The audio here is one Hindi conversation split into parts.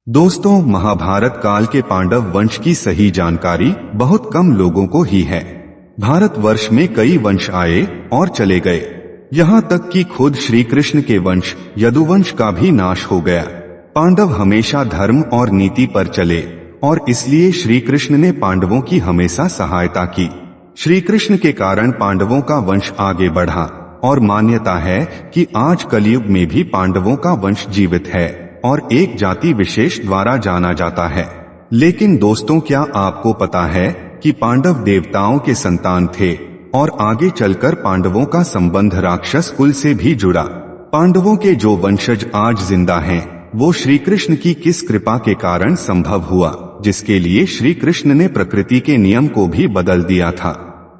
दोस्तों, महाभारत काल के पांडव वंश की सही जानकारी बहुत कम लोगों को ही है। भारतवर्ष में कई वंश आए और चले गए, यहाँ तक कि खुद श्री कृष्ण के वंश यदुवंश का भी नाश हो गया। पांडव हमेशा धर्म और नीति पर चले और इसलिए श्री कृष्ण ने पांडवों की हमेशा सहायता की। श्री कृष्ण के कारण पांडवों का वंश आगे बढ़ा और मान्यता है कि आज कलयुग में भी पांडवों का वंश जीवित है और एक जाति विशेष द्वारा जाना जाता है। लेकिन दोस्तों, क्या आपको पता है कि पांडव देवताओं के संतान थे और आगे चलकर पांडवों का संबंध राक्षस कुल से भी जुड़ा। पांडवों के जो वंशज आज जिंदा हैं, वो श्री कृष्ण की किस कृपा के कारण संभव हुआ, जिसके लिए श्री कृष्ण ने प्रकृति के नियम को भी बदल दिया था।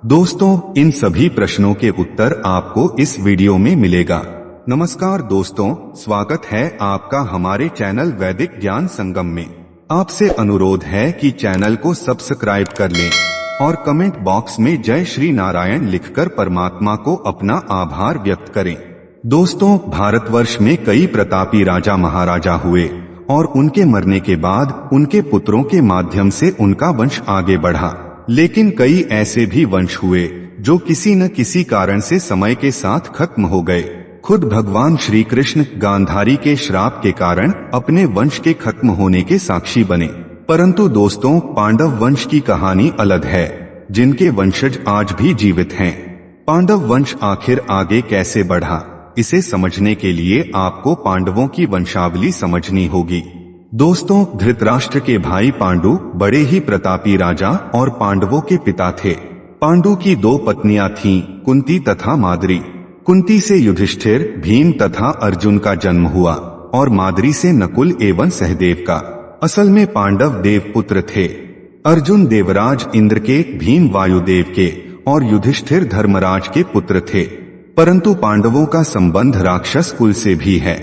दोस्तों, इन सभी प्रश्नों के उत्तर आपको इस वीडियो में मिलेगा। नमस्कार दोस्तों, स्वागत है आपका हमारे चैनल वैदिक ज्ञान संगम में। आपसे अनुरोध है कि चैनल को सब्सक्राइब कर लें और कमेंट बॉक्स में जय श्री नारायण लिखकर परमात्मा को अपना आभार व्यक्त करें। दोस्तों, भारतवर्ष में कई प्रतापी राजा महाराजा हुए और उनके मरने के बाद उनके पुत्रों के माध्यम से उनका वंश आगे बढ़ा। लेकिन कई ऐसे भी वंश हुए जो किसी न किसी कारण से समय के साथ खत्म हो गए। खुद भगवान श्री कृष्ण गांधारी के श्राप के कारण अपने वंश के खत्म होने के साक्षी बने। परंतु दोस्तों, पांडव वंश की कहानी अलग है, जिनके वंशज आज भी जीवित हैं। पांडव वंश आखिर आगे कैसे बढ़ा, इसे समझने के लिए आपको पांडवों की वंशावली समझनी होगी। दोस्तों, धृतराष्ट्र के भाई पांडु बड़े ही प्रतापी राजा और पांडवों के पिता थे। पांडु की दो पत्नियां थीं, कुंती तथा माद्री। कुंती से युधिष्ठिर, भीम तथा अर्जुन का जन्म हुआ और माद्री से नकुल एवं सहदेव का। असल में पांडव देवपुत्र थे। अर्जुन देवराज इंद्र के, भीम वायुदेव के और युधिष्ठिर धर्मराज के पुत्र थे। परंतु पांडवों का संबंध राक्षस कुल से भी है।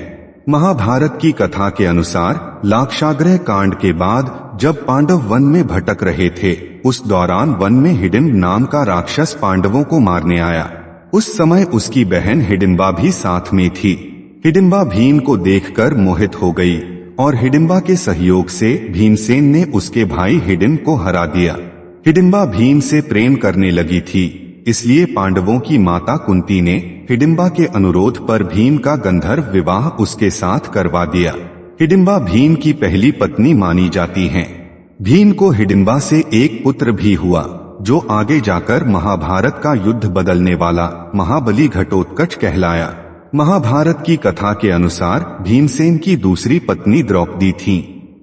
महाभारत की कथा के अनुसार लाक्षागृह कांड के बाद जब पांडव वन में भटक रहे थे, उस दौरान वन में हिडिंब नाम का राक्षस पांडवों को मारने आया। उस समय उसकी बहन हिडिंबा भी साथ में थी। हिडिंबा भीम को देखकर मोहित हो गई और हिडिंबा के सहयोग से भीमसेन ने उसके भाई हिडिंब को हरा दिया। हिडिंबा भीम से प्रेम करने लगी थी, इसलिए पांडवों की माता कुंती ने हिडिंबा के अनुरोध पर भीम का गंधर्व विवाह उसके साथ करवा दिया। हिडिंबा भीम की पहली पत्नी मानी जाती हैं। भीम को हिडिंबा से एक पुत्र भी हुआ, जो आगे जाकर महाभारत का युद्ध बदलने वाला महाबली घटोत्कच कहलाया। महाभारत की कथा के अनुसार भीमसेन की दूसरी पत्नी द्रौपदी थी।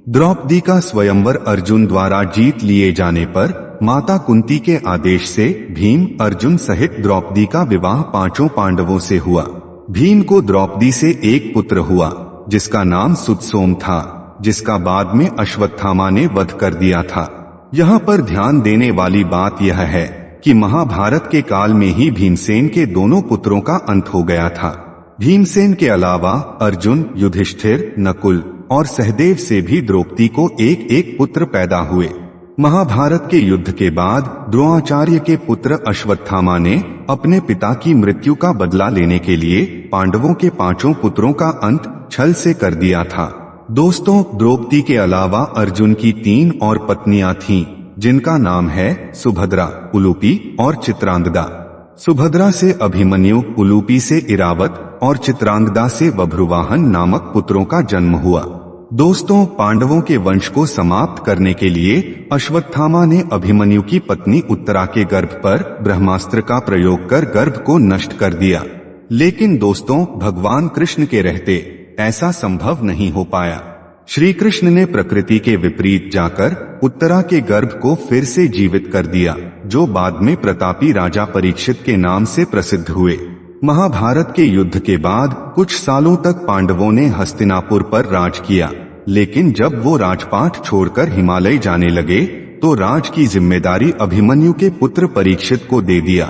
द्रौपदी का स्वयंवर अर्जुन द्वारा जीत लिए जाने पर माता कुंती के आदेश से भीम, अर्जुन सहित द्रौपदी का विवाह पांचों पांडवों से हुआ। भीम को द्रौपदी से एक पुत्र हुआ, जिसका नाम सुतसोम था, जिसका बाद में अश्वत्थामा ने वध कर दिया था। यहाँ पर ध्यान देने वाली बात यह है कि महाभारत के काल में ही भीमसेन के दोनों पुत्रों का अंत हो गया था। भीमसेन के अलावा अर्जुन, युधिष्ठिर, नकुल और सहदेव से भी द्रौपदी को एक एक पुत्र पैदा हुए। महाभारत के युद्ध के बाद द्रोणाचार्य के पुत्र अश्वत्थामा ने अपने पिता की मृत्यु का बदला लेने के लिए पांडवों के पांचों पुत्रों का अंत छल से कर दिया था। दोस्तों, द्रौपदी के अलावा अर्जुन की 3 और पत्नियां थीं, जिनका नाम है सुभद्रा, उलूपी और चित्रांगदा। सुभद्रा से अभिमन्यु, उलूपी से इरावत और चित्रांगदा से बभ्रुवाहन नामक पुत्रों का जन्म हुआ। दोस्तों, पांडवों के वंश को समाप्त करने के लिए अश्वत्थामा ने अभिमन्यु की पत्नी उत्तरा के गर्भ पर ब्रह्मास्त्र का प्रयोग कर गर्भ को नष्ट कर दिया। लेकिन दोस्तों, भगवान कृष्ण के रहते ऐसा संभव नहीं हो पाया। श्री कृष्ण ने प्रकृति के विपरीत जाकर उत्तरा के गर्भ को फिर से जीवित कर दिया, जो बाद में प्रतापी राजा परीक्षित के नाम से प्रसिद्ध हुए। महाभारत के युद्ध के बाद कुछ सालों तक पांडवों ने हस्तिनापुर पर राज किया, लेकिन जब वो राजपाट छोड़कर हिमालय जाने लगे तो राज की जिम्मेदारी अभिमन्यु के पुत्र परीक्षित को दे दिया।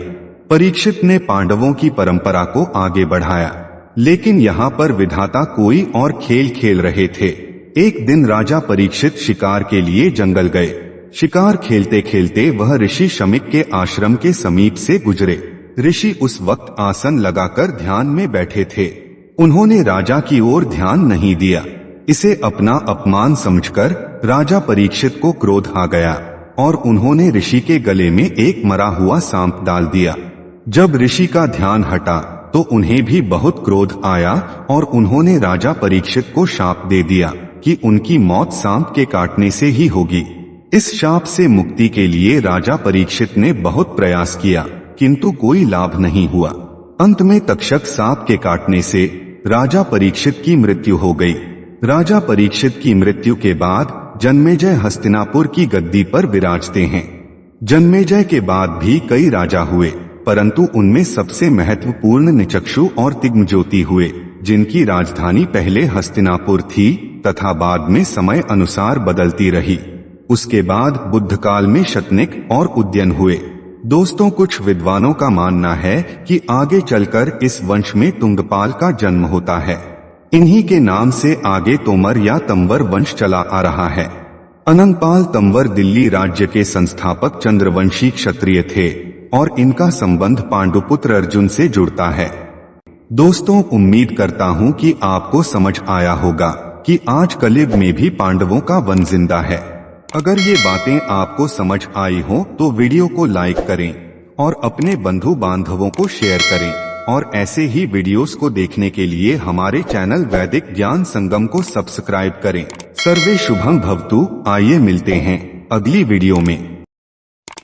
परीक्षित ने पांडवों की परंपरा को आगे बढ़ाया, लेकिन यहाँ पर विधाता कोई और खेल खेल रहे थे। एक दिन राजा परीक्षित शिकार के लिए जंगल गए। शिकार खेलते खेलते वह ऋषि शमिक के आश्रम के समीप से गुजरे। ऋषि उस वक्त आसन लगाकर ध्यान में बैठे थे। उन्होंने राजा की ओर ध्यान नहीं दिया। इसे अपना अपमान समझकर राजा परीक्षित को क्रोध आ गया और उन्होंने ऋषि के गले में एक मरा हुआ सांप डाल दिया। जब ऋषि का ध्यान हटा तो उन्हें भी बहुत क्रोध आया और उन्होंने राजा परीक्षित को शाप दे दिया कि उनकी मौत सांप के काटने से ही होगी। इस शाप से मुक्ति के लिए राजा परीक्षित ने बहुत प्रयास किया, किंतु कोई लाभ नहीं हुआ। अंत में तक्षक सांप के काटने से राजा परीक्षित की मृत्यु हो गई। राजा परीक्षित की मृत्यु के बाद जन्मेजय हस्तिनापुर की गद्दी पर विराजते हैं। जन्मेजय के बाद भी कई राजा हुए, परंतु उनमें सबसे महत्वपूर्ण निचक्षु और तिग्मज्योति हुए, जिनकी राजधानी पहले हस्तिनापुर थी तथा बाद में समय अनुसार बदलती रही। उसके बाद बुद्ध काल में शतनिक और उद्यन हुए। दोस्तों, कुछ विद्वानों का मानना है कि आगे चलकर इस वंश में तुंगपाल का जन्म होता है। इन्हीं के नाम से आगे तोमर या तंवर वंश चला आ रहा है। अनंगपाल तंवर दिल्ली राज्य के संस्थापक चंद्रवंशी क्षत्रिय थे और इनका संबंध पांडुपुत्र अर्जुन से जुड़ता है। दोस्तों, उम्मीद करता हूँ कि आपको समझ आया होगा कि आज कलयुग में भी पांडवों का वन जिंदा है। अगर ये बातें आपको समझ आई हो तो वीडियो को लाइक करें और अपने बंधु बांधवों को शेयर करें और ऐसे ही वीडियोस को देखने के लिए हमारे चैनल वैदिक ज्ञान संगम को सब्सक्राइब करें। सर्वे शुभम भवतु। आइए मिलते हैं अगली वीडियो में।